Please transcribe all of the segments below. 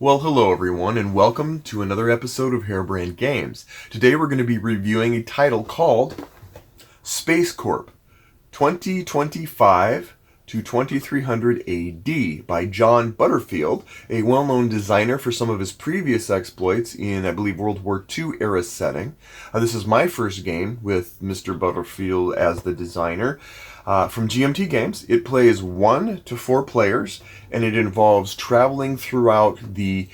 Well, hello everyone, and welcome to another episode of Harebrained Games. Today we're going to be reviewing a title called SpaceCorp, 2025 to 2300 AD by John Butterfield, a well-known designer for some of his previous exploits in, I believe, World War II era setting. This is my first game with Mr. Butterfield as the designer. From GMT Games, it plays 1 to 4 players, and it involves traveling throughout the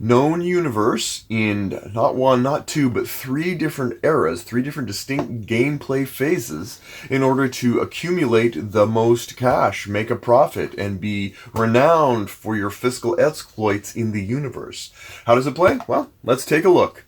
known universe in not 1, not 2, but 3 different eras, 3 different distinct gameplay phases in order to accumulate the most cash, make a profit, and be renowned for your fiscal exploits in the universe. How does it play? Well, let's take a look.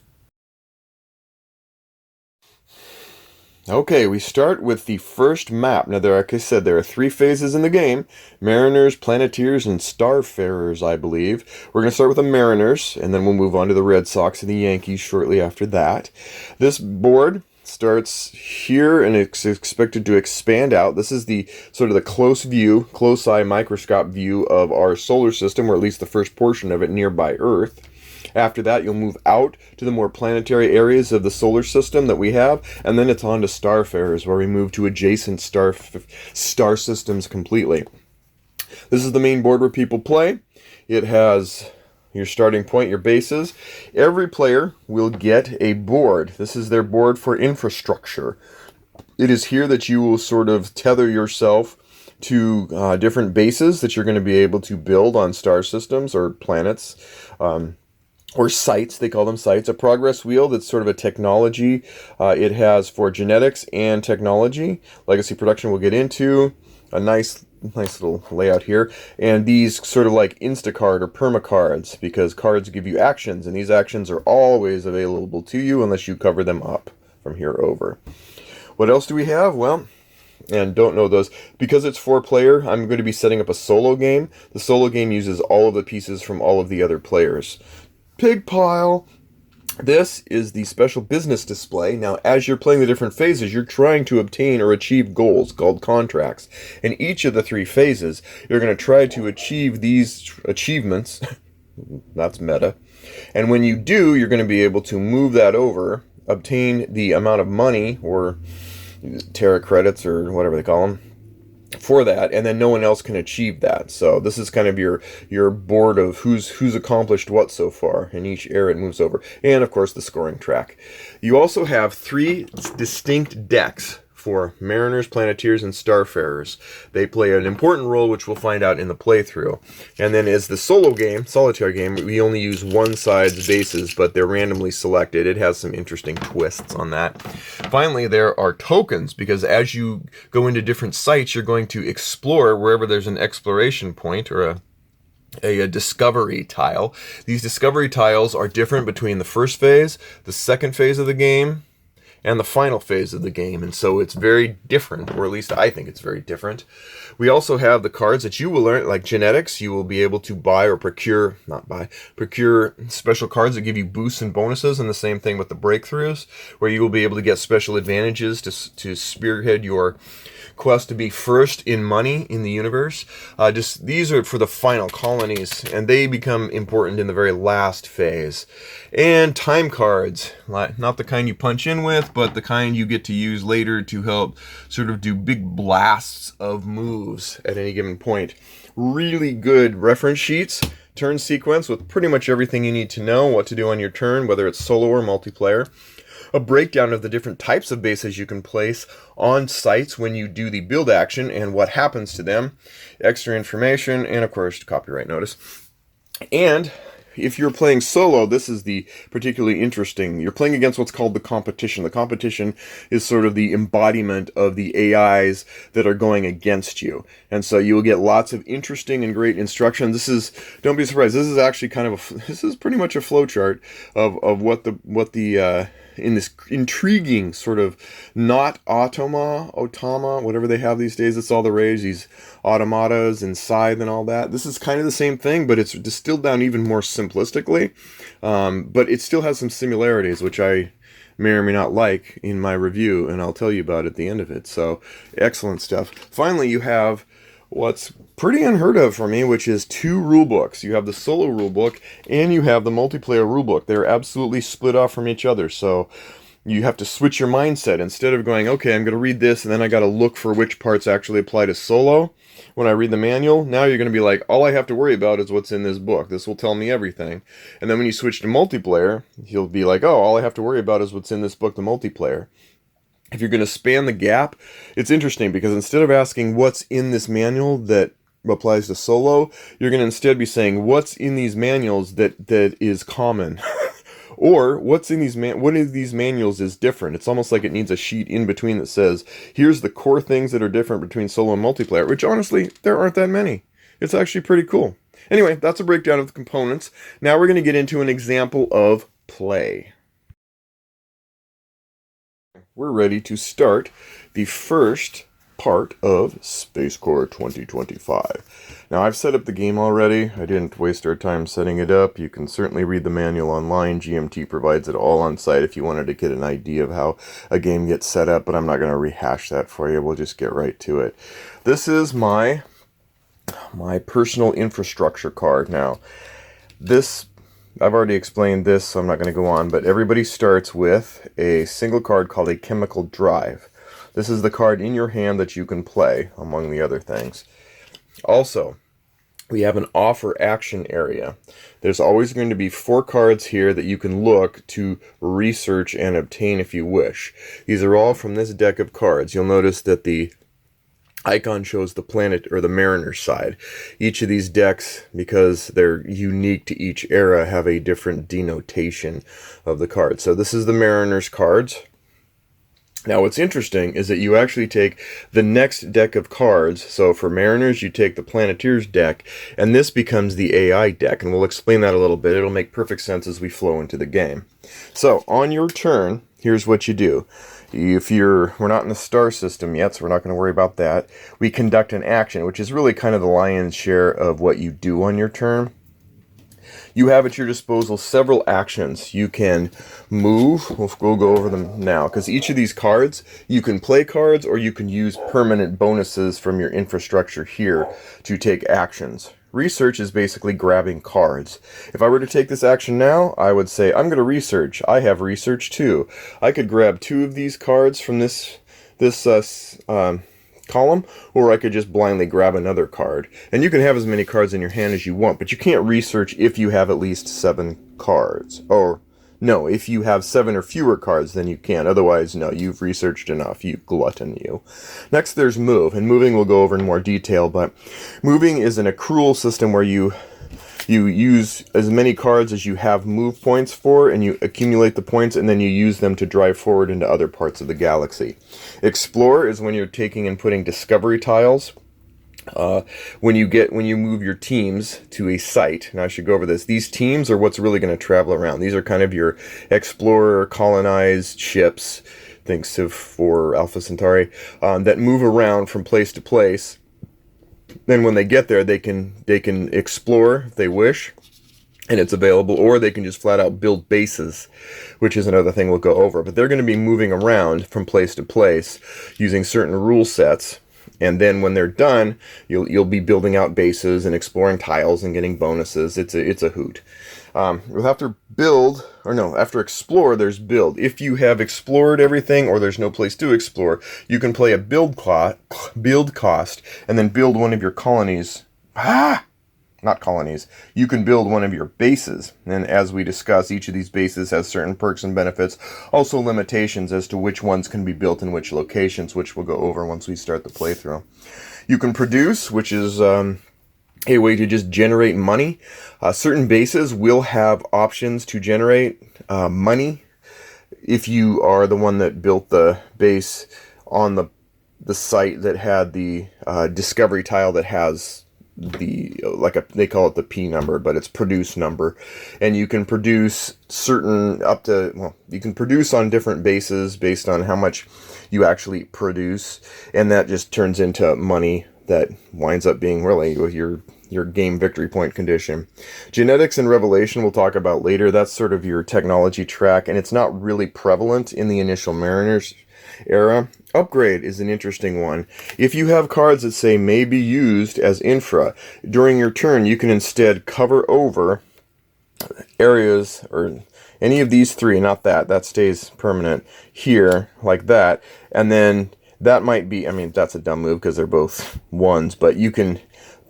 Okay, we start with the first map. Now, like I said, there are 3 phases in the game. Mariners, Planeteers, and Starfarers, I believe. We're going to start with the Mariners, and then we'll move on to the Red Sox and the Yankees shortly after that. This board starts here, and it's expected to expand out. This is the sort of the close view, close-eye microscope view of our solar system, or at least the first portion of it nearby Earth. After that, you'll move out to the more planetary areas of the solar system that we have, and then it's on to Starfarers, where we move to adjacent star systems completely. This is the main board where people play. It has your starting point, your bases. Every player will get a board. This is their board for infrastructure. It is here that you will sort of tether yourself to different bases that you're going to be able to build on star systems or planets. Or sites, they call them sites. A progress wheel that's sort of a technology. It has for genetics and technology. Legacy production we'll get into. A nice little layout here. And these sort of like Instacard or permacards, because cards give you actions, and these actions are always available to you unless you cover them up from here over. What else do we have? Well, and don't know those. Because it's 4-player, I'm going to be setting up a solo game. The solo game uses all of the pieces from all of the other players. Pig pile. This is the special business display. Now, as you're playing the different phases, you're trying to obtain or achieve goals called contracts. In each of the 3 phases, you're going to try to achieve these achievements. That's meta. And when you do, you're going to be able to move that over, obtain the amount of money, or Terra credits, or whatever they call them, for that, and then no one else can achieve that. So this is kind of your board of who's accomplished what so far. In each era it moves over. And of course the scoring track. You also have 3 distinct decks for Mariners, Planeteers, and Starfarers. They play an important role, which we'll find out in the playthrough. And then as the solitaire game, we only use one side's bases, but they're randomly selected. It has some interesting twists on that. Finally, there are tokens, because as you go into different sites, you're going to explore wherever there's an exploration point or a discovery tile. These discovery tiles are different between the first phase, the second phase of the game, and the final phase of the game, and so it's very different, or at least I think it's very different. We also have the cards that you will learn, like genetics. You will be able to buy or procure special cards that give you boosts and bonuses, and the same thing with the breakthroughs, where you will be able to get special advantages to spearhead your quest to be first in money in the universe. These are for the final colonies, and they become important in the very last phase. And time cards, not the kind you punch in with, but the kind you get to use later to help sort of do big blasts of moves at any given point. Really good reference sheets, turn sequence with pretty much everything you need to know what to do on your turn, whether it's solo or multiplayer. A breakdown of the different types of bases you can place on sites when you do the build action and what happens to them. Extra information, and of course, copyright notice. And if you're playing solo, this is the particularly interesting. You're playing against what's called the competition. The competition is sort of the embodiment of the AIs that are going against you. And so you will get lots of interesting and great instruction. Don't be surprised, this is actually this is pretty much a flowchart of what the in this intriguing sort of not automa, whatever they have these days. It's all the rage, these automatas and scythe and all that. This is kind of the same thing, but it's distilled down even more simplistically. But it still has some similarities, which I may or may not like in my review, and I'll tell you about at the end of it. So excellent stuff. Finally, you have what's pretty unheard of for me, which is two rule books. You have the solo rule book and you have the multiplayer rule book. They're absolutely split off from each other. So you have to switch your mindset. Instead of going, okay, I'm going to read this and then I got to look for which parts actually apply to solo when I read the manual. Now you're going to be like, all I have to worry about is what's in this book. This will tell me everything. And then when you switch to multiplayer, you'll be like, oh, all I have to worry about is what's in this book, the multiplayer. If you're going to span the gap, it's interesting because instead of asking what's in this manual that applies to solo, you're going to instead be saying what's in these manuals that is common. Or what's in these what of these manuals is different. It's almost like it needs a sheet in between that says, here's the core things that are different between solo and multiplayer, which honestly, there aren't that many. It's actually pretty cool. Anyway, that's a breakdown of the components. Now we're going to get into an example of play. We're ready to start the first part of SpaceCorp 2025. Now, I've set up the game already. I didn't waste our time setting it up. You can certainly read the manual online. GMT provides it all on site if you wanted to get an idea of how a game gets set up, but I'm not going to rehash that for you. We'll just get right to it. This is my personal infrastructure card. Now, I've already explained this, so I'm not going to go on, but everybody starts with a single card called a chemical drive. This is the card in your hand that you can play, among the other things. Also, we have an offer action area. There's always going to be 4 cards here that you can look to research and obtain if you wish. These are all from this deck of cards. You'll notice that the icon shows the planet or the Mariner side. Each of these decks, because they're unique to each era, have a different denotation of the cards. So this is the Mariners cards. Now what's interesting is that you actually take the next deck of cards. So for Mariners, you take the Planeteers deck, and this becomes the AI deck, and we'll explain that a little bit. It'll make perfect sense as we flow into the game. So on your turn, here's what you do. We're not in the star system yet, so we're not going to worry about that. We conduct an action, which is really kind of the lion's share of what you do on your turn. You have at your disposal several actions. You can move. We'll go over them now, because each of these cards, you can play cards or you can use permanent bonuses from your infrastructure here to take actions. Research is basically grabbing cards. If I were to take this action now, I would say, I'm going to research. I have research too. I could grab 2 of these cards from this column, or I could just blindly grab another card. And you can have as many cards in your hand as you want, but you can't research if you have at least 7 cards. Or, no, if you have 7 or fewer cards, then you can. Otherwise, no, you've researched enough, you glutton, you. Next, there's move, and moving we'll go over in more detail, but moving is an accrual system where you use as many cards as you have move points for, and you accumulate the points, and then you use them to drive forward into other parts of the galaxy. Explore is when you're taking and putting discovery tiles. When you move your teams to a site, and I should go over this, these teams are what's really going to travel around. These are kind of your Explorer, Colonize ships, think Civ 4, Alpha Centauri, that move around from place to place. Then when they get there, they can explore if they wish, and it's available, or they can just flat out build bases, which is another thing we'll go over. But they're going to be moving around from place to place using certain rule sets, and then when they're done, you'll be building out bases and exploring tiles and getting bonuses. It's a hoot. You'll have to build, or no, after explore, there's build. If you have explored everything or there's no place to explore, you can play a build cost, and then build one of your colonies. Not colonies. You can build one of your bases. And as we discuss, each of these bases has certain perks and benefits, also limitations as to which ones can be built in which locations, which we'll go over once we start the playthrough. You can produce, which is a way to just generate money. Certain bases will have options to generate money if you are the one that built the base on the site that had the discovery tile that has they call it the P number, but it's produce number. And you can produce you can produce on different bases based on how much you actually produce, and that just turns into money that winds up being really with your game victory point condition. Genetics and revelation we'll talk about later. That's sort of your technology track, and it's not really prevalent in the initial Mariners era. Upgrade is an interesting one. If you have cards that say may be used as infra, during your turn you can instead cover over areas, or any of these three, not that stays permanent here, like that, and then that might be, I mean, that's a dumb move because they're both ones, but you can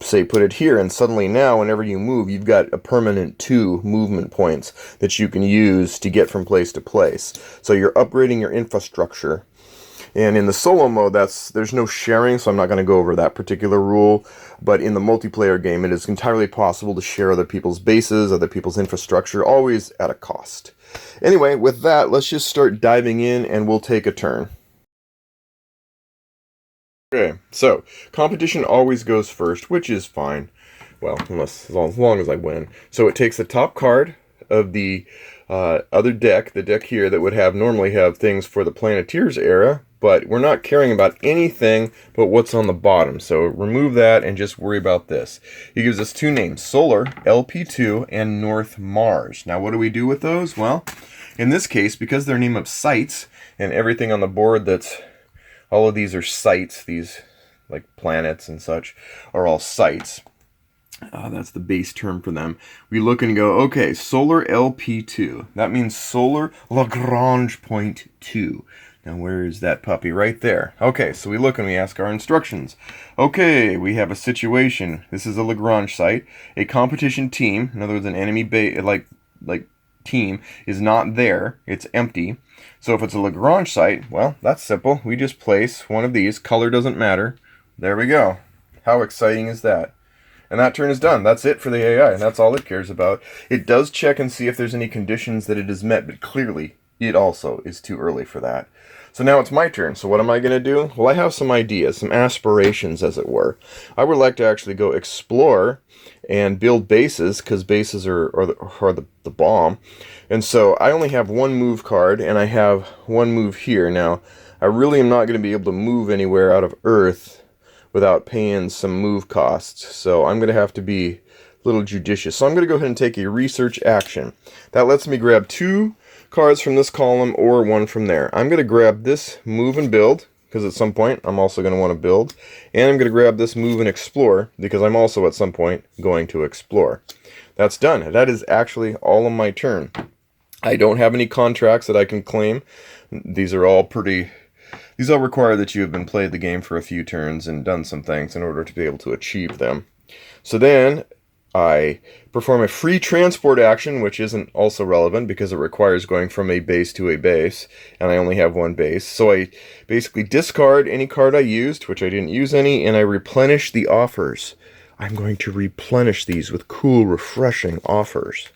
say put it here, and suddenly now whenever you move, you've got a permanent 2 movement points that you can use to get from place to place. So you're upgrading your infrastructure. And in the solo mode, there's no sharing, so I'm not going to go over that particular rule. But in the multiplayer game, it is entirely possible to share other people's bases, other people's infrastructure, always at a cost. Anyway, with that, let's just start diving in, and we'll take a turn. Okay, so competition always goes first, which is fine. Well, as long as I win. So it takes the top card of the other deck, the deck here that would normally have things for the Planeteers era, but we're not caring about anything but what's on the bottom. So remove that and just worry about this. He gives us 2 names, Solar, LP2, and North Mars. Now what do we do with those? Well, in this case, because they're name of sites, and everything on the board all of these are sites, these like planets and such are all sites. That's the base term for them. We look and go, okay, solar LP2. That means solar Lagrange point 2. Now where is that puppy? Right there. Okay, so we look and we ask our instructions. Okay, we have a situation. This is a Lagrange site. A competition team, in other words, an enemy like team, is not there. It's empty. So if it's a Lagrange site, well, that's simple. We just place one of these. Color doesn't matter. There we go. How exciting is that? And that turn is done. That's it for the AI, and that's all it cares about. It does check and see if there's any conditions that it has met, but clearly it also is too early for that. So now it's my turn. So what am I going to do? Well, I have some ideas, some aspirations, as it were. I would like to actually go explore and build bases, because bases are the bomb. And so I only have 1 move card, and I have 1 move here. Now, I really am not going to be able to move anywhere out of Earth without paying some move costs. So I'm going to have to be a little judicious. So I'm going to go ahead and take a research action. That lets me grab 2 cards from this column or 1 from there. I'm going to grab this move and build, because at some point I'm also going to want to build. And I'm going to grab this move and explore, because I'm also at some point going to explore. That's done. That is actually all on my turn. I don't have any contracts that I can claim. These all require that you have been played the game for a few turns and done some things in order to be able to achieve them. So then I perform a free transport action, which isn't also relevant because it requires going from a base to a base, and I only have 1 base. So I basically discard any card I used, which I didn't use any, and I replenish the offers. I'm going to replenish these with cool, refreshing offers.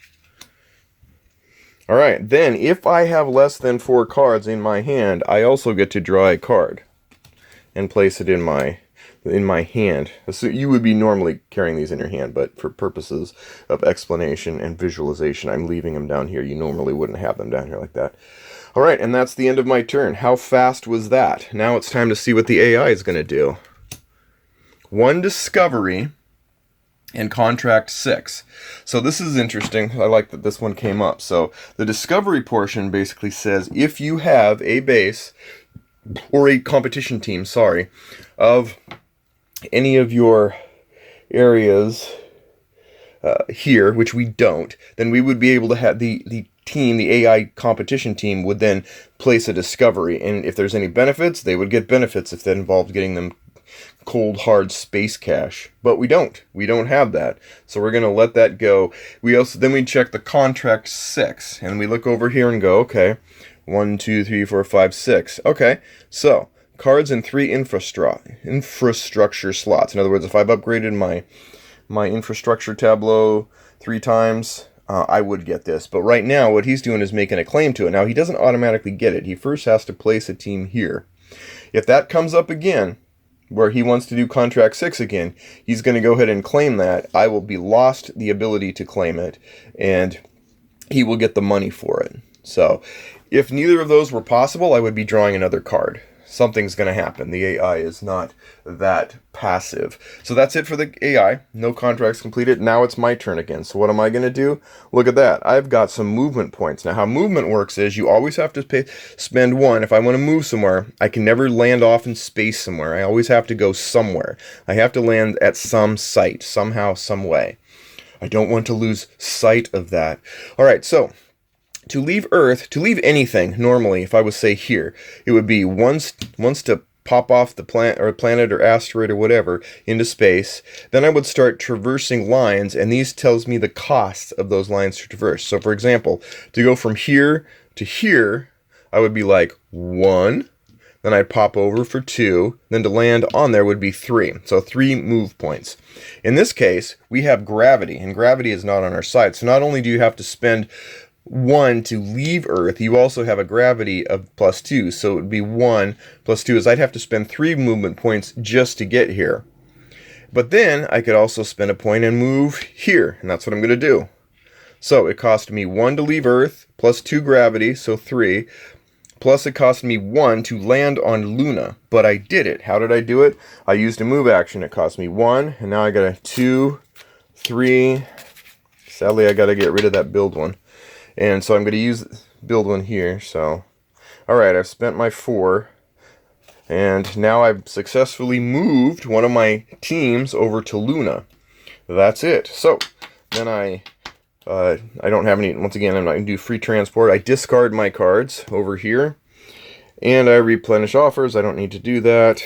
Alright, then if I have less than 4 cards in my hand, I also get to draw a card and place it in my hand. So you would be normally carrying these in your hand, but for purposes of explanation and visualization, I'm leaving them down here. You normally wouldn't have them down here like that. Alright, and that's the end of my turn. How fast was that? Now it's time to see what the AI is going to do. 1 discovery and contract 6. So this is interesting. I like that this one came up. So the discovery portion basically says if you have a base or a competition team, of any of your areas here, which we don't, then we would be able to have the AI competition team would then place a discovery, and if there's any benefits, they would get benefits if that involved getting them cold hard space cash. But we don't have that, so we're going to let that go. Then we check the contract 6, and we look over here and go, okay, 1 2 3 4 5 6. Okay, so cards in 3 infrastructure slots. In other words, if I've upgraded my infrastructure tableau 3 times, I would get this. But right now what he's doing is making a claim to it. Now he doesn't automatically get it. He first has to place a team here. If that comes up again, where he wants to do contract 6 again, he's going to go ahead and claim that. I will be lost the ability to claim it, and he will get the money for it. So if neither of those were possible, I would be drawing another card. something's going to happen. The AI is not that passive. So that's it for the AI. No contracts completed. Now it's my turn again. So what am I going to do? Look at that. I've got some movement points. Now how movement works is you always have to spend one. If I want to move somewhere, I can never land off in space somewhere. I always have to go somewhere. I have to land at some site, somehow, some way. I don't want to lose sight of that. All right, so to leave Earth, to leave anything, normally, if I was, say, here, it would be once to pop off the planet or asteroid or whatever into space. Then I would start traversing lines, and these tells me the cost of those lines to traverse. So, for example, to go from here to here, I would be like 1, then I'd pop over for 2, then to land on there would be 3. So 3 move points. In this case, we have gravity, and gravity is not on our side. So not only do you have to spend 1 to leave Earth, you also have a gravity of +2. So it would be 1 + 2, as I'd have to spend 3 movement points just to get here. But then I could also spend a point and move here, and that's what I'm going to do. So it cost me 1 to leave Earth, +2 gravity, so 3, plus it cost me 1 to land on Luna. But I did it. How did I do it? I used a move action. It cost me 1, and now I got a 2, 3. Sadly, I got to get rid of that build one. And so I'm going to use build one here. So, alright, I've spent my 4. And now I've successfully moved one of my teams over to Luna. That's it. So, then I don't have any, once again, I'm not going to do free transport. I discard my cards over here. And I replenish offers. I don't need to do that.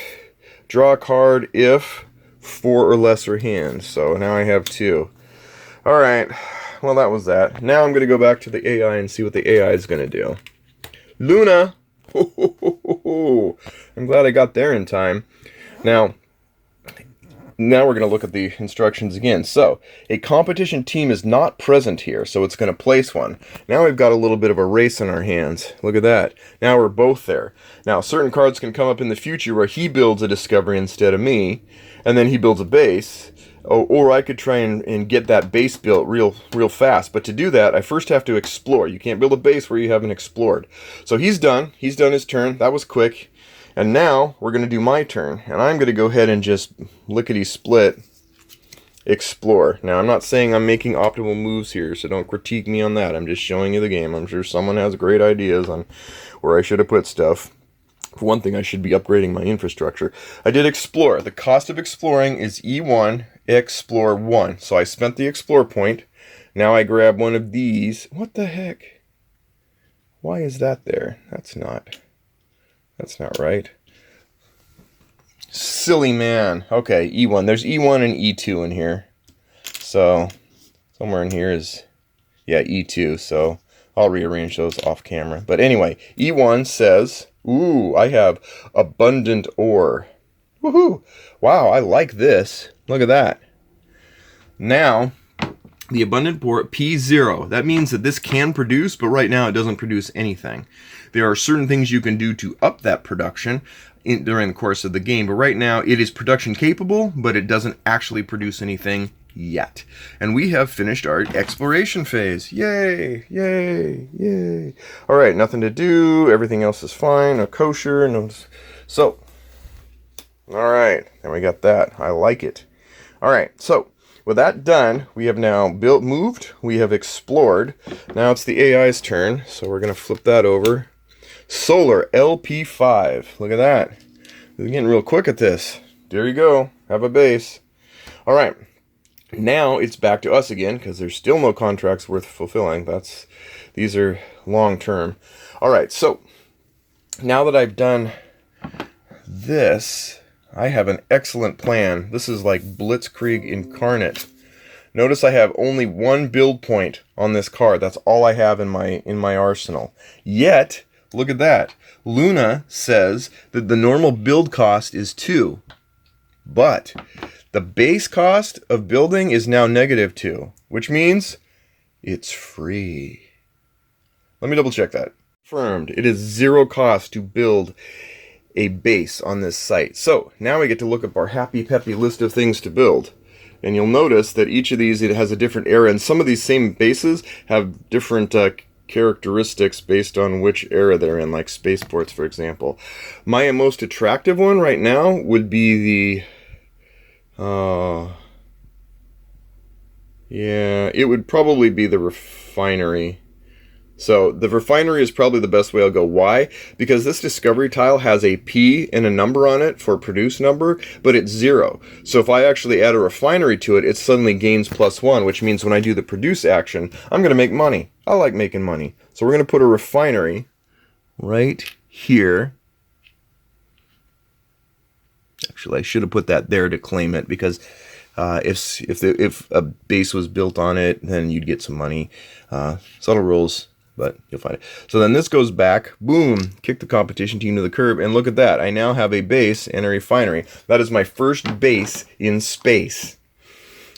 Draw a card if 4 or lesser hands. So now I have 2. Alright. Well, that was that. Now I'm going to go back to the AI and see what the AI is going to do. Luna! Ho, ho, ho, ho, ho. I'm glad I got there in time. Now we're going to look at the instructions again. So, a competition team is not present here, so it's going to place one. Now we've got a little bit of a race in our hands. Look at that. Now we're both there. Now, certain cards can come up in the future where he builds a discovery instead of me, and then he builds a base. Or I could try and get that base built real fast. But to do that, I first have to explore. You can't build a base where you haven't explored. So he's done. He's done his turn. That was quick. And now we're going to do my turn. And I'm going to go ahead and just lickety-split explore. Now, I'm not saying I'm making optimal moves here, so don't critique me on that. I'm just showing you the game. I'm sure someone has great ideas on where I should have put stuff. For one thing, I should be upgrading my infrastructure. I did explore. The cost of exploring is E1, explore 1. So I spent the explore point. Now I grab one of these. What the heck? Why is that there? That's not right. Silly man. Okay, E1. There's E1 and E2 in here. So somewhere in here is, yeah, E2. So I'll rearrange those off camera. But anyway, E1 says, ooh, I have abundant ore. Woohoo! Wow, I like this. Look at that. Now, the abundant ore, P0. That means that this can produce, but right now it doesn't produce anything. There are certain things you can do to up that production during the course of the game, but right now it is production capable, but it doesn't actually produce anything yet. And we have finished our exploration phase. Yay! Yay! Yay! Alright, nothing to do. Everything else is fine. No kosher. No. So, alright. And we got that. I like it. Alright, so with that done, we have now moved. We have explored. Now it's the AI's turn. So we're going to flip that over. Solar LP5. Look at that. We're getting real quick at this. There you go. Have a base. Alright. Now it's back to us again because there's still no contracts worth fulfilling. These are long term. All right, so now that I've done this, I have an excellent plan. This is like Blitzkrieg incarnate. Notice I have only 1 build point on this card. That's all I have in my arsenal. Yet, look at that. Luna says that the normal build cost is 2. But the base cost of building is now -2, which means it's free. Let me double check that. Confirmed. It is 0 cost to build a base on this site. So now we get to look up our happy peppy list of things to build. And you'll notice that each of these, it has a different era, and some of these same bases have different characteristics based on which era they're in, like spaceports, for example. My most attractive one right now would be the, yeah, it would probably be the refinery. So the refinery is probably the best way I'll go. Why? Because this discovery tile has a P and a number on it for produce number, but it's 0. So if I actually add a refinery to it, it suddenly gains +1, which means when I do the produce action, I'm going to make money. I like making money. So we're going to put a refinery right here. Actually, I should have put that there to claim it, because if a base was built on it, then you'd get some money. Subtle rules, but you'll find it. So then this goes back, boom, kick the competition team to the curb, and look at that. I now have a base and a refinery. That is my first base in space.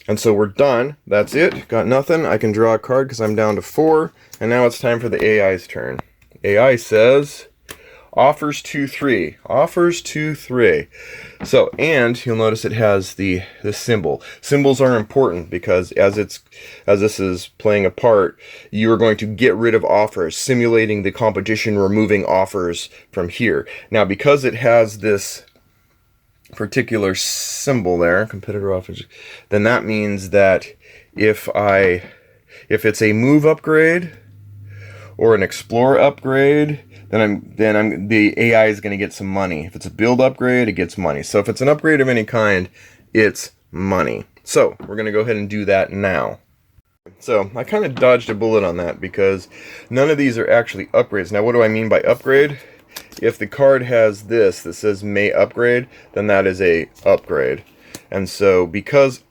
And so we're done. That's it. Got nothing. I can draw a card because I'm down to 4. And now it's time for the AI's turn. AI says, offers 2-3. Offers 2-3. So, and you'll notice it has the symbol. Symbols are important because as this is playing a part, you are going to get rid of offers, simulating the competition, removing offers from here. Now, because it has this particular symbol there, competitor offers, then that means that if it's a move upgrade or an explore upgrade, then the AI is going to get some money. If it's a build upgrade, it gets money. So if it's an upgrade of any kind, it's money. So we're going to go ahead and do that now. So I kind of dodged a bullet on that because none of these are actually upgrades. Now what do I mean by upgrade? If the card has this that says may upgrade, then that is a upgrade. And so because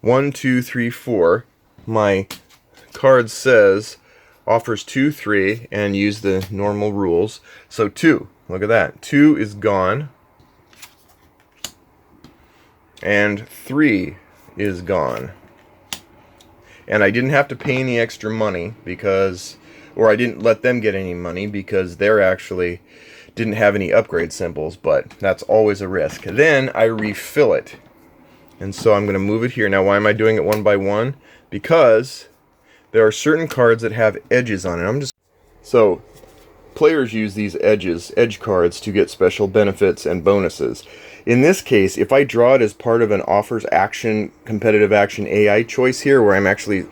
1, 2, 3, 4, my card says offers 2-3 and use the normal rules. So 2, look at that. 2 is gone. And 3 is gone. And I didn't have to pay any extra money because, or I didn't let them get any money because they're actually didn't have any upgrade symbols, but that's always a risk. Then I refill it. And so I'm going to move it here. Now why am I doing it one by one? Because there are certain cards that have edges on it. So players use these edge cards to get special benefits and bonuses. In this case, if I draw it as part of an offers action, competitive action AI choice here, where I'm actually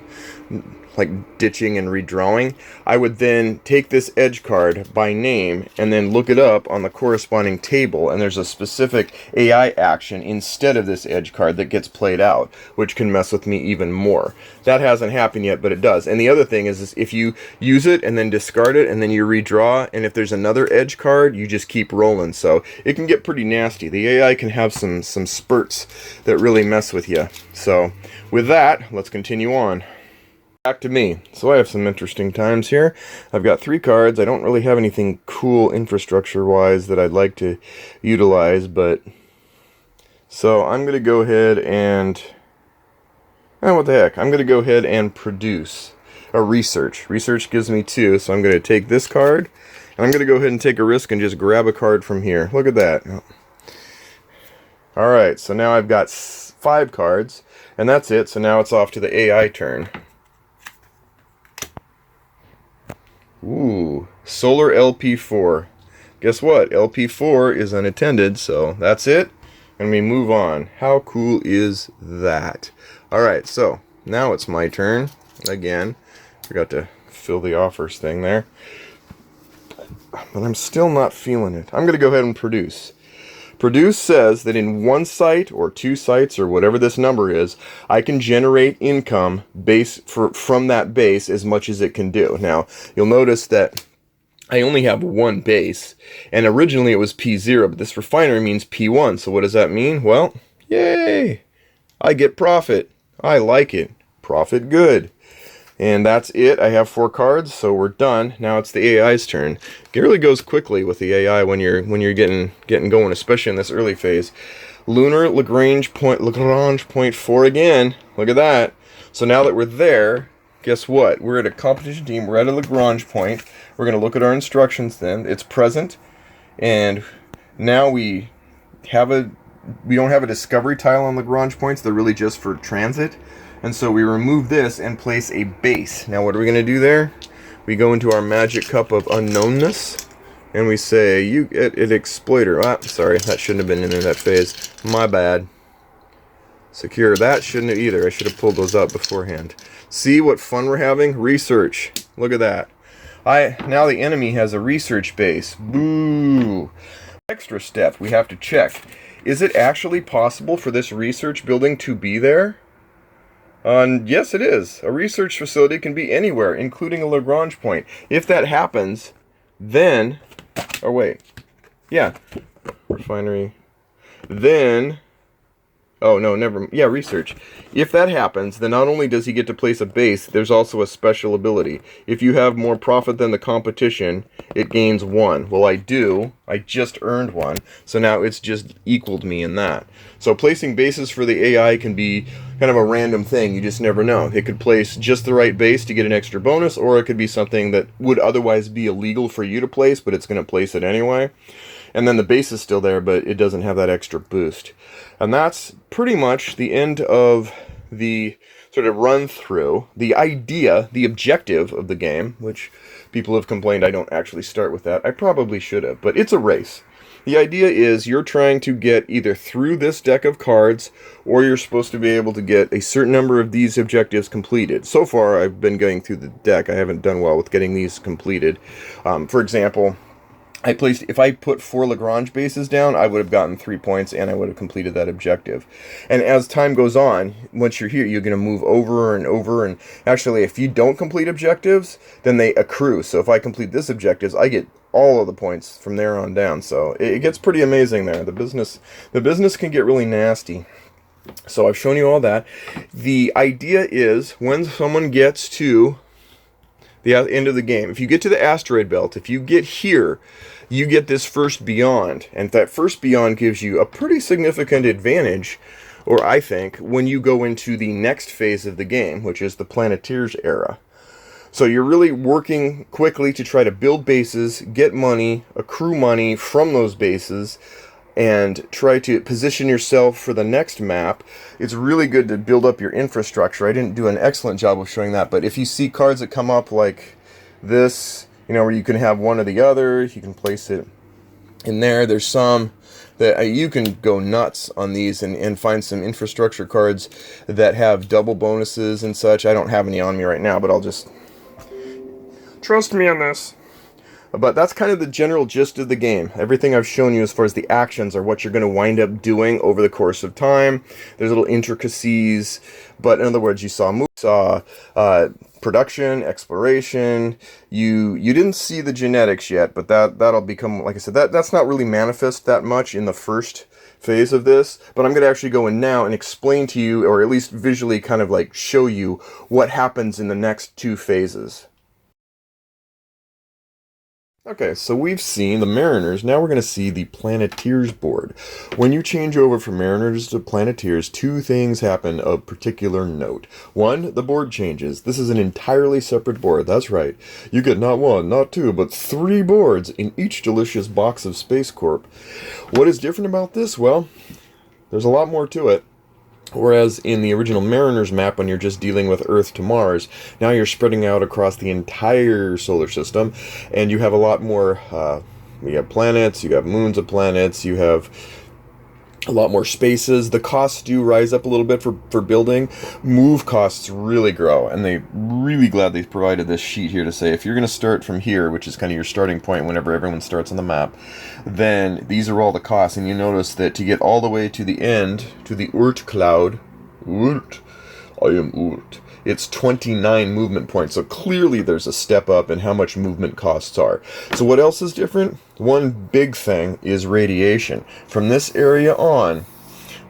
like ditching and redrawing, I would then take this edge card by name and then look it up on the corresponding table, and there's a specific AI action instead of this edge card that gets played out, which can mess with me even more. That hasn't happened yet, but it does. And the other thing is if you use it and then discard it and then you redraw, and if there's another edge card, you just keep rolling. So it can get pretty nasty. The AI can have some spurts that really mess with you. So with that, let's continue on. Back to me. So I have some interesting times here. I've got 3 cards. I don't really have anything cool infrastructure-wise that I'd like to utilize, but so I'm going to go ahead and what the heck? I'm going to go ahead and produce a research. Research gives me 2, so I'm going to take this card, and I'm going to go ahead and take a risk and just grab a card from here. Look at that. Alright, so now I've got 5 cards, and that's it. So now it's off to the AI turn. Ooh, Solar LP4. Guess what? LP4 is unattended, so that's it. And we move on. How cool is that? Alright, so now it's my turn. Again, forgot to fill the offers thing there. But I'm still not feeling it. I'm going to go ahead and produce. Produce says that in 1 site or 2 sites or whatever this number is, I can generate income from that base as much as it can do. Now, you'll notice that I only have 1 base, and originally it was P0, but this refinery means P1. So what does that mean? Well, yay! I get profit. I like it. Profit good. And that's it. I have 4 cards, so we're done. Now it's the AI's turn. It really goes quickly with the AI when you're getting going, especially in this early phase. Lunar Lagrange point 4 again. Look at that. So now that we're there, guess what? We're at a competition team. We're at a Lagrange point. We're going to look at our instructions then. It's present, and now we don't have a discovery tile on Lagrange points. They're really just for transit. And so we remove this and place a base. Now what are we going to do there? we go into our magic cup of unknownness, and we say, you it exploiter. Ah, sorry, that shouldn't have been in that phase. My bad. Secure. That shouldn't have either. I should have pulled those out beforehand. See what fun we're having? Research. Look at that. Now the enemy has a research base. Boo. Extra step we have to check. Is it actually possible for this research building to be there? Yes, it is. A research facility can be anywhere, including a Lagrange point. If that happens, then... Oh, wait. Yeah. Refinery. Then... Oh, no, never... Yeah, research. If that happens, then not only does he get to place a base, there's also a special ability. If you have more profit than the competition, it gains 1. Well, I do. I just earned 1. So now it's just equaled me in that. So placing bases for the AI can be kind of a random thing. You just never know. It could place just the right base to get an extra bonus, or it could be something that would otherwise be illegal for you to place, but it's going to place it anyway. And then the base is still there, but it doesn't have that extra boost. And that's pretty much the end of the sort of run through. The idea, the objective of the game, which people have complained I don't actually start with that. I probably should have, but it's a race. The idea is you're trying to get either through this deck of cards, or you're supposed to be able to get a certain number of these objectives completed. So far, I've been going through the deck. I haven't done well with getting these completed. For example... if I put 4 Lagrange bases down, I would have gotten 3 points and I would have completed that objective. And as time goes on, once you're here, you're going to move over and over. And actually, if you don't complete objectives, then they accrue. So if I complete this objectives, I get all of the points from there on down. So it gets pretty amazing there. The business can get really nasty. So I've shown you all that. The idea is when someone gets to the end of the game, if you get to the asteroid belt, if you get here, you get this first beyond, and that first beyond gives you a pretty significant advantage, or I think, when you go into the next phase of the game, which is the Planeteers era. So you're really working quickly to try to build bases, get money, accrue money from those bases, and try to position yourself for the next map. It's really good to build up your infrastructure. I didn't do an excellent job of showing that, but if you see cards that come up like this, where you can have one or the other, you can place it in there. There's some that you can go nuts on these and find some infrastructure cards that have double bonuses and such. I don't have any on me right now, but I'll just... Trust me on this. But that's kind of the general gist of the game. Everything I've shown you as far as the actions are what you're going to wind up doing over the course of time. There's little intricacies, but in other words, you saw moves, saw production, exploration. You didn't see the genetics yet, but that'll become, like I said, that's not really manifest that much in the first phase of this, but I'm going to actually go in now and explain to you, or at least visually kind of like show you what happens in the next 2 phases. Okay, so we've seen the Mariners. Now we're going to see the Planeteers board. When you change over from Mariners to Planeteers, 2 things happen of particular note. 1, the board changes. This is an entirely separate board. That's right. You get not 1, not 2, but 3 boards in each delicious box of SpaceCorp. What is different about this? Well, there's a lot more to it. Whereas in the original Mariners map, when you're just dealing with Earth to Mars, now you're spreading out across the entire solar system, and you have a lot more, you have planets, you have moons of planets, you have a lot more spaces. The costs do rise up a little bit for building. Move costs really grow, and they're really glad they provided this sheet here to say if you're going to start from here, which is kind of your starting point whenever everyone starts on the map, then these are all the costs. And you notice that to get all the way to the end, to the Urt cloud, Urt, I am Urt, it's 29 movement points. So clearly there's a step up in how much movement costs are. So what else is different? One big thing is radiation. From this area on,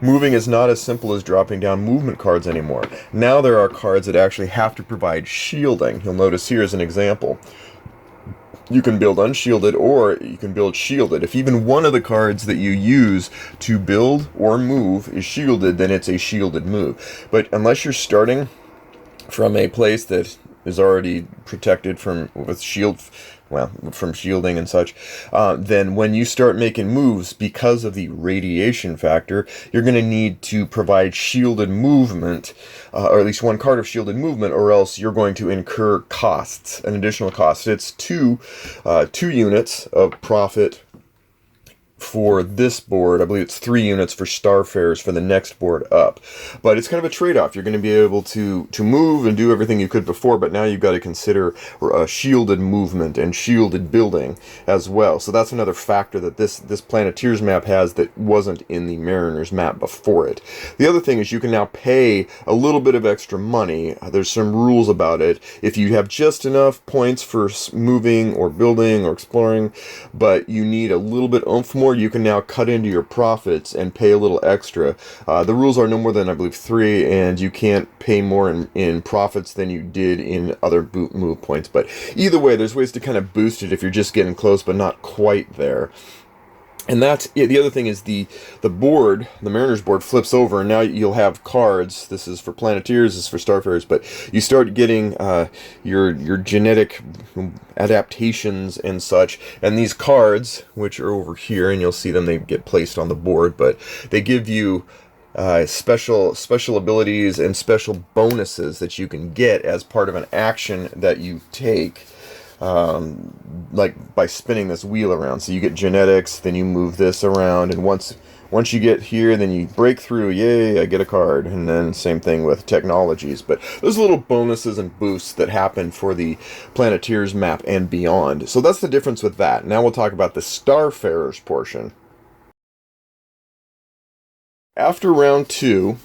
moving is not as simple as dropping down movement cards anymore. Now there are cards that actually have to provide shielding. You'll notice here as an example. You can build unshielded or you can build shielded. If even one of the cards that you use to build or move is shielded, then it's a shielded move. But unless you're starting from a place that is already protected with shield, well, from shielding and such, then when you start making moves, because of the radiation factor, you're going to need to provide shielded movement, or at least one card of shielded movement, or else you're going to incur costs, an additional cost. It's two units of profit for this board. I believe it's 3 units for Starfarers for the next board up. But it's kind of a trade-off. You're going to be able to move and do everything you could before, but now you've got to consider shielded movement and shielded building as well. So that's another factor that this Planeteers map has that wasn't in the Mariners map before it. The other thing is you can now pay a little bit of extra money. There's some rules about it. If you have just enough points for moving or building or exploring, but you need a little bit oomph more, you can now cut into your profits and pay a little extra. The rules are no more than, I believe, 3, and you can't pay more in profits than you did in other move points. But either way, there's ways to kind of boost it if you're just getting close but not quite there. And that's it. The other thing is the board, the Mariners board, flips over, and now you'll have cards. This is for Planeteers, this is for Starfarers, but you start getting your genetic adaptations and such. And these cards, which are over here, and you'll see them, they get placed on the board, but they give you special abilities and special bonuses that you can get as part of an action that you take. Like by spinning this wheel around. So you get genetics, then you move this around, and once you get here, then you break through, yay, I get a card. And then same thing with technologies. But those little bonuses and boosts that happen for the Planeteers map and beyond. So that's the difference with that. Now we'll talk about the Starfarers portion. After round 2,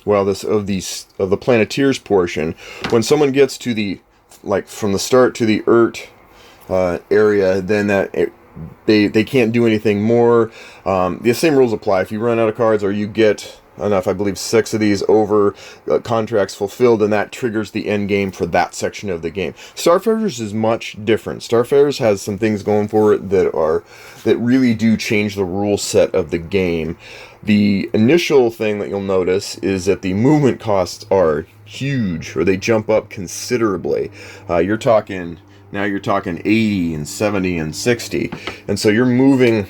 well, of the Planeteers portion, when someone gets to the, like, from the start to the area, then they can't do anything more. The same rules apply. If you run out of cards or you get enough, I believe 6 of these over contracts fulfilled, and that triggers the end game for that section of the game. Starfarers is much different. Starfarers has some things going for it that really do change the rule set of the game. The initial thing that you'll notice is that the movement costs are huge, or they jump up considerably. You're talking 80 and 70 and 60, and so you're moving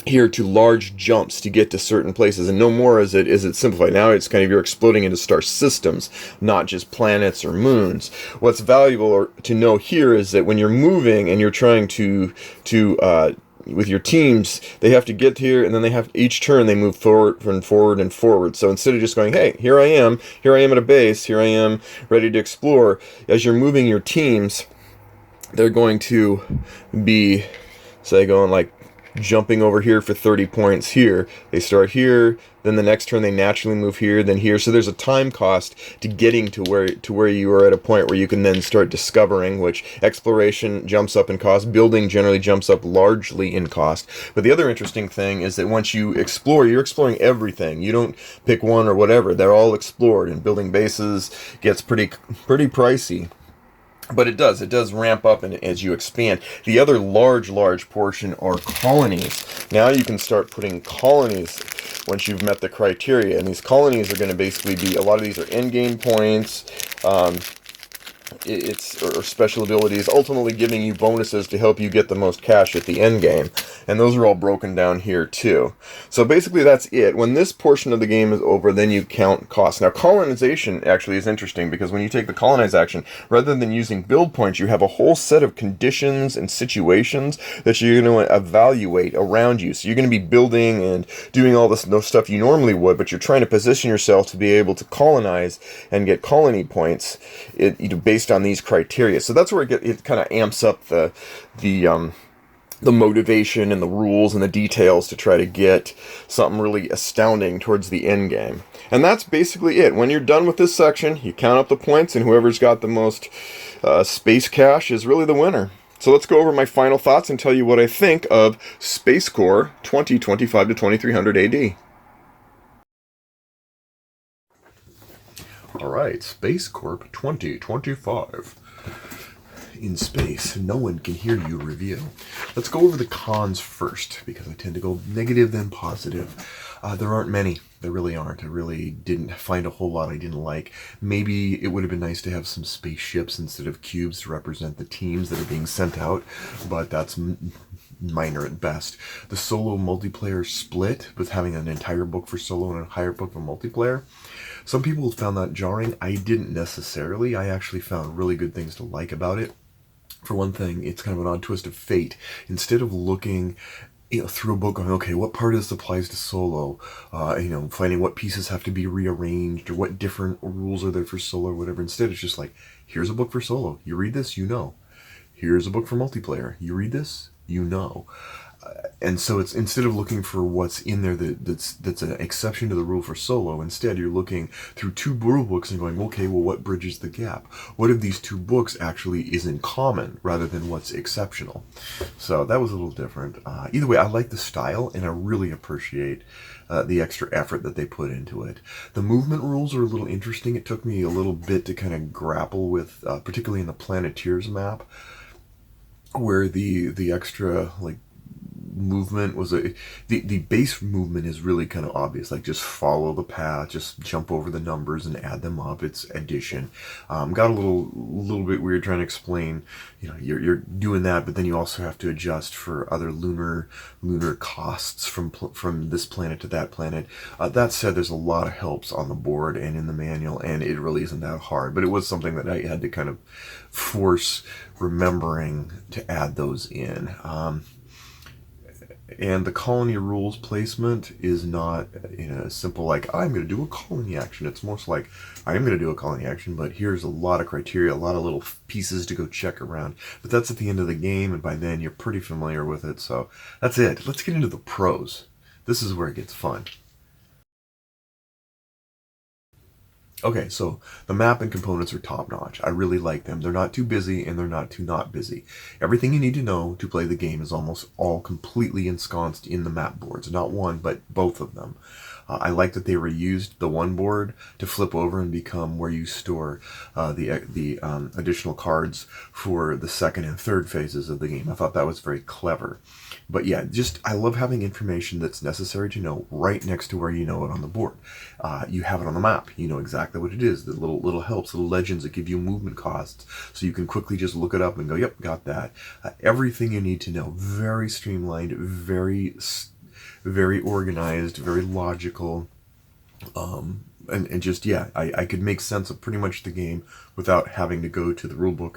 here to large jumps to get to certain places, and no more is it simplified. Now it's kind of, you're exploding into star systems, not just planets or moons. What's valuable to know here is that when you're moving and you're trying to with your teams, they have to get here, and then they have, each turn they move forward and forward and forward. So instead of just going, hey, here I am at a base, here I am ready to explore, as you're moving your teams, they're going to be, say, going like jumping over here for 30 points here. They start here, then the next turn they naturally move here, then here. So there's a time cost to getting to where you are at a point where you can then start discovering, which exploration jumps up in cost. Building generally jumps up largely in cost. But the other interesting thing is that once you explore, you're exploring everything. You don't pick one or whatever. They're all explored, and building bases gets pretty pricey. But it does ramp up as you expand. The other large portion are colonies. Now you can start putting colonies once you've met the criteria. And these colonies are going to basically be, a lot of these are end-game points, or special abilities, ultimately giving you bonuses to help you get the most cash at the end game. And those are all broken down here too. So basically that's it. When this portion of the game is over, then you count costs. Now colonization actually is interesting, because when you take the colonize action, rather than using build points, you have a whole set of conditions and situations that you're going to evaluate around you. So you're going to be building and doing all this stuff you normally would, but you're trying to position yourself to be able to colonize and get colony points based on these criteria. So that's where it kind of amps up the motivation and the rules and the details to try to get something really astounding towards the end game. And that's basically it. When you're done with this section, you count up the points, and whoever's got the most space cash is really the winner. So let's go over my final thoughts and tell you what I think of SpaceCorp 2025 to 2300 AD. Alright, SpaceCorp 2025. in space. No one can hear you review. Let's go over the cons first, because I tend to go negative then positive. There aren't many. There really aren't. I really didn't find a whole lot I didn't like. Maybe it would have been nice to have some spaceships instead of cubes to represent the teams that are being sent out, but that's minor at best. The solo multiplayer split with having an entire book for solo and an entire book for multiplayer. Some people found that jarring. I didn't necessarily. I actually found really good things to like about it. For one thing, it's kind of an odd twist of fate. Instead of looking through a book going, okay, what part of this applies to solo? Finding what pieces have to be rearranged or what different rules are there for solo or whatever. Instead, it's just like, here's a book for solo. You read this, you know. Here's a book for multiplayer. You read this, you know. And so it's, instead of looking for what's in there that's an exception to the rule for solo, instead you're looking through two rule books and going, okay, well, what bridges the gap? What of these two books actually is in common rather than what's exceptional? So that was a little different. Either way, I like the style and I really appreciate the extra effort that they put into it. The movement rules are a little interesting. It took me a little bit to kind of grapple with, particularly in the Planeteers map, where the extra, like, movement was the base movement is really kind of obvious, like just follow the path, just jump over the numbers and add them up. It's addition. Got a little bit weird trying to explain, you're doing that, but then you also have to adjust for other lunar costs from this planet to that planet. That said, there's a lot of helps on the board and in the manual, and it really isn't that hard, but it was something that I had to kind of force remembering to add those in. And the colony rules placement is not simple like, I'm going to do a colony action. It's more like, I am going to do a colony action, but here's a lot of criteria, a lot of little pieces to go check around. But that's at the end of the game, and by then you're pretty familiar with it. So that's it. Let's get into the pros. This is where it gets fun. Okay, so the map and components are top-notch. I really like them. They're not too busy, and they're not too not busy. Everything you need to know to play the game is almost all completely ensconced in the map boards. Not one, but both of them. I like that they reused the one board to flip over and become where you store the additional cards for the second and third phases of the game. I thought that was very clever. But yeah, I love having information that's necessary to know right next to where you know it on the board. You have it on the map. You know exactly what it is. The little helps, little legends that give you movement costs. So you can quickly just look it up and go, yep, got that. Everything you need to know. Very streamlined, very organized, very logical, and just, yeah, I could make sense of pretty much the game without having to go to the rulebook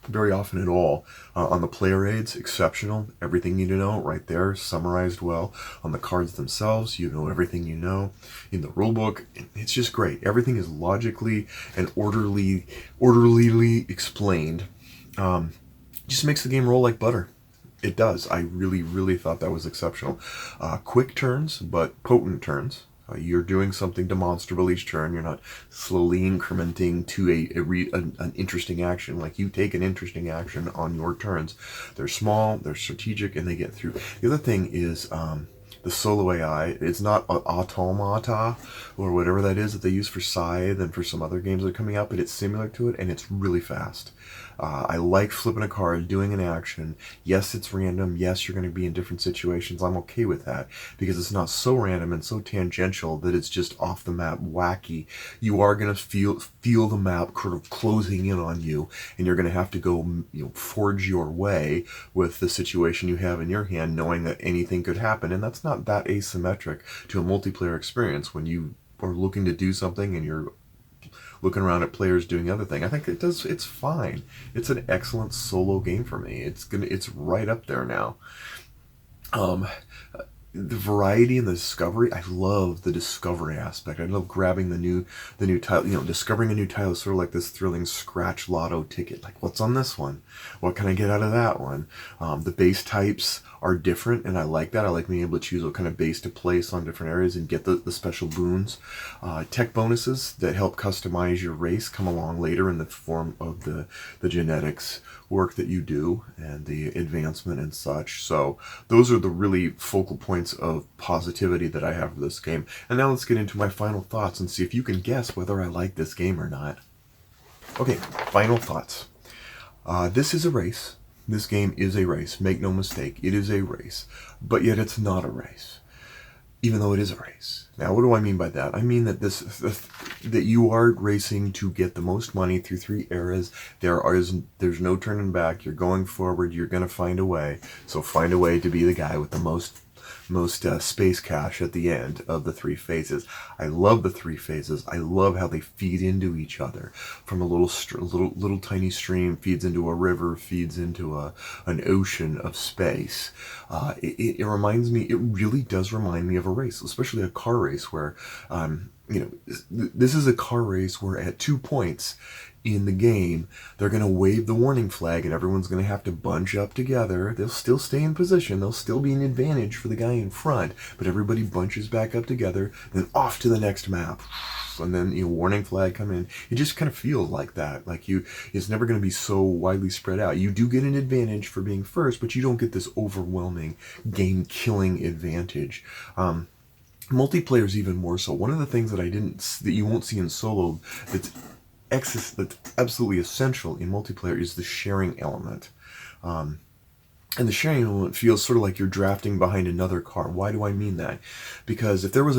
very often at all. On the player aids, exceptional. Everything you need to know right there, summarized well. On the cards themselves, you know everything you know. In the rulebook, it's just great. Everything is logically and orderly explained. Just makes the game roll like butter. It does. I really, really thought that was exceptional. Quick turns, but potent turns. You're doing something demonstrable each turn. You're not slowly incrementing to an interesting action. Like, you take an interesting action on your turns. They're small, they're strategic, and they get through. The other thing is the solo AI. It's not automata or whatever that is that they use for Scythe and for some other games that are coming out, but it's similar to it, and it's really fast. I like flipping a card, doing an action. Yes, it's random. Yes, you're going to be in different situations. I'm okay with that because it's not so random and so tangential that it's just off the map wacky. You are going to feel the map kind of closing in on you, and you're going to have to go, forge your way with the situation you have in your hand, knowing that anything could happen. And that's not that asymmetric to a multiplayer experience when you are looking to do something and you're looking around at players doing the other thing. I think it's fine. It's an excellent solo game for me. It's right up there now. The variety and the discovery, I love the discovery aspect. I love grabbing the new title, discovering a new title is sort of like this thrilling scratch lotto ticket. Like, what's on this one? What can I get out of that one? The base types are different, and I like that. I like being able to choose what kind of base to place on different areas and get the special boons. Tech bonuses that help customize your race come along later in the form of the genetics work that you do and the advancement and such. So those are the really focal points of positivity that I have for this game. And now let's get into my final thoughts and see if you can guess whether I like this game or not. Okay, final thoughts. This is a race. This game is a race. Make no mistake, it is a race. But yet it's not a race, even though it is a race. Now, what do I mean by that? I mean that that you are racing to get the most money through 3 eras. There's no turning back. You're going forward. You're going to find a way. So find a way to be the guy with the most space cash at the end of the 3 phases. I love the 3 phases. I love how they feed into each other. From a little tiny stream feeds into a river, feeds into an ocean of space. It reminds me. It really does remind me of a race, especially a car race where, this is a car race where at 2 points in the game, they're going to wave the warning flag and everyone's going to have to bunch up together. They'll still stay in position. There'll still be an advantage for the guy in front, but everybody bunches back up together, then off to the next map. And then, warning flag come in. It just kind of feels like that. Like it's never going to be so widely spread out. You do get an advantage for being first, but you don't get this overwhelming game-killing advantage. Multiplayer is even more so. One of the things that you won't see in solo that's absolutely essential in multiplayer is the sharing element. And the sharing element feels sort of like you're drafting behind another car. Why do I mean that? Because if there was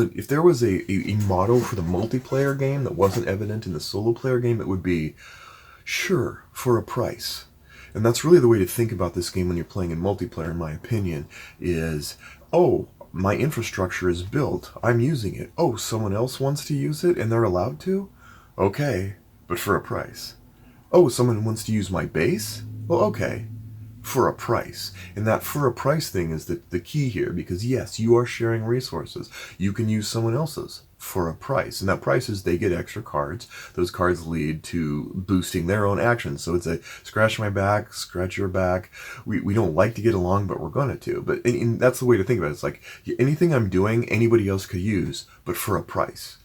a motto for the multiplayer game that wasn't evident in the solo player game, it would be, sure, for a price. And that's really the way to think about this game when you're playing in multiplayer, in my opinion, is, oh, my infrastructure is built. I'm using it. Oh, someone else wants to use it and they're allowed to? Okay, but for a price. Oh, someone wants to use my base? Well, okay, for a price. And that for a price thing is the key here, because yes, you are sharing resources. You can use someone else's for a price. And that price is they get extra cards. Those cards lead to boosting their own actions. So it's a scratch my back, scratch your back. We don't like to get along, but we're going to. But and that's the way to think about it. It's like anything I'm doing, anybody else could use, but for a price.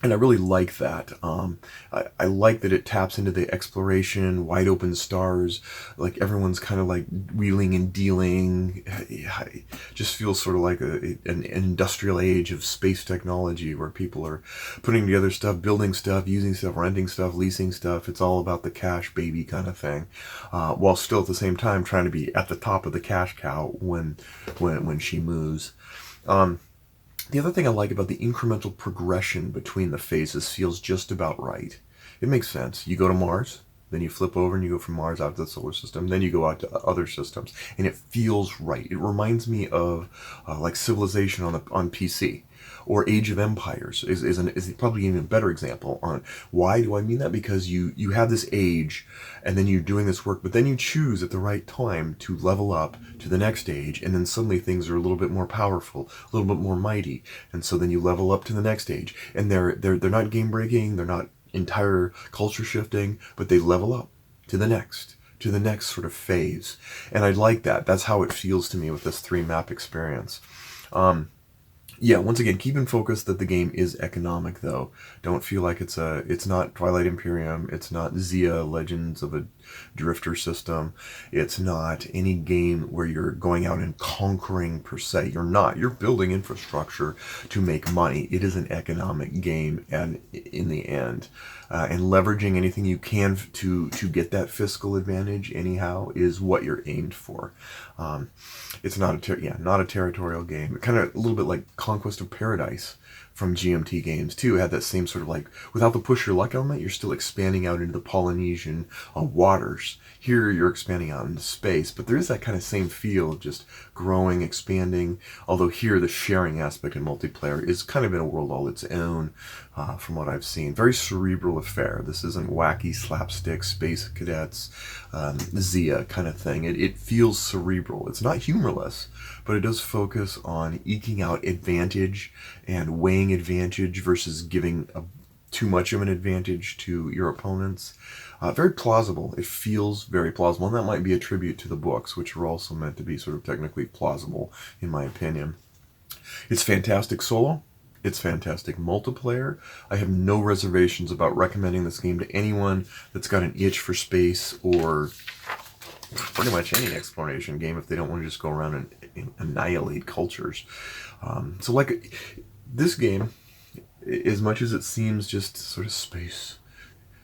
And I really like that. I like that it taps into the exploration, wide open stars, like everyone's kind of like wheeling and dealing. It just feels sort of like an industrial age of space technology where people are putting together stuff, building stuff, using stuff, renting stuff, leasing stuff. It's all about the cash baby kind of thing, while still at the same time trying to be at the top of the cash cow when she moves. The other thing I like about the incremental progression between the phases feels just about right. It makes sense. You go to Mars, then you flip over and you go from Mars out to the solar system, then you go out to other systems, and it feels right. It reminds me of like Civilization on PC, or Age of Empires is probably even a better example on why do I mean that? Because you have this age, and then you're doing this work, but then you choose at the right time to level up to the next age, and then suddenly things are a little bit more powerful, a little bit more mighty, and so then you level up to the next age, and they're not game breaking, they're not entire culture shifting, but they level up to the next sort of phase, and I like that. That's how it feels to me with this 3-map experience. Yeah, once again, keep in focus that the game is economic, though. Don't feel like it's not Twilight Imperium, it's not Zia, Legends of a Drifter system, it's not any game where you're going out and conquering per se. You're not. You're building infrastructure to make money. It is an economic game, and in the end, and leveraging anything you can to get that fiscal advantage anyhow is what you're aimed for. It's not a territorial game. Kind of a little bit like Conquest of Paradise from GMT games too. It had that same sort of like, without the push your luck element, you're still expanding out into the Polynesian waters. Here you're expanding out into space, but there is that kind of same feel of just growing, expanding. Although here the sharing aspect in multiplayer is kind of in a world all its own, from what I've seen. Very cerebral affair. This isn't wacky slapstick space cadets, Zia kind of thing. It feels cerebral. It's not humorless, but it does focus on eking out advantage and weighing advantage versus giving too much of an advantage to your opponents. Very plausible. It feels very plausible, and that might be a tribute to the books, which are also meant to be sort of technically plausible, in my opinion. It's fantastic solo. It's fantastic multiplayer. I have no reservations about recommending this game to anyone that's got an itch for space or pretty much any exploration game if they don't want to just go around and annihilate cultures. So like this game, as much as it seems just sort of space,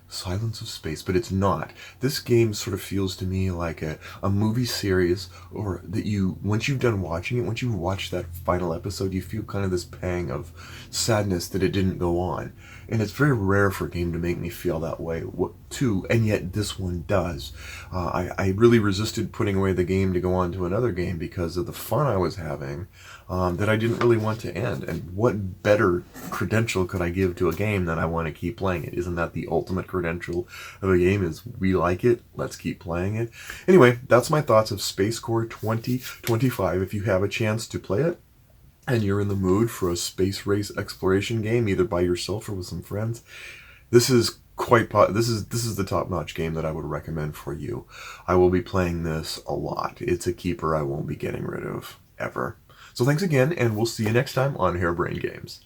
Silence of Space, but it's not. This game sort of feels to me like a movie series, or that once you've done watching it, once you've watched that final episode, you feel kind of this pang of sadness that it didn't go on. And it's very rare for a game to make me feel that way, too, and yet this one does. I really resisted putting away the game to go on to another game because of the fun I was having, that I didn't really want to end. And what better credential could I give to a game than I want to keep playing it? Isn't that the ultimate credential of a game, is we like it, let's keep playing it? Anyway, that's my thoughts of SpaceCorp 2025. If you have a chance to play it, and you're in the mood for a space race exploration game, either by yourself or with some friends, this is this is the top-notch game that I would recommend for you. I will be playing this a lot. It's a keeper I won't be getting rid of, ever. So thanks again, and we'll see you next time on Harebrained Games.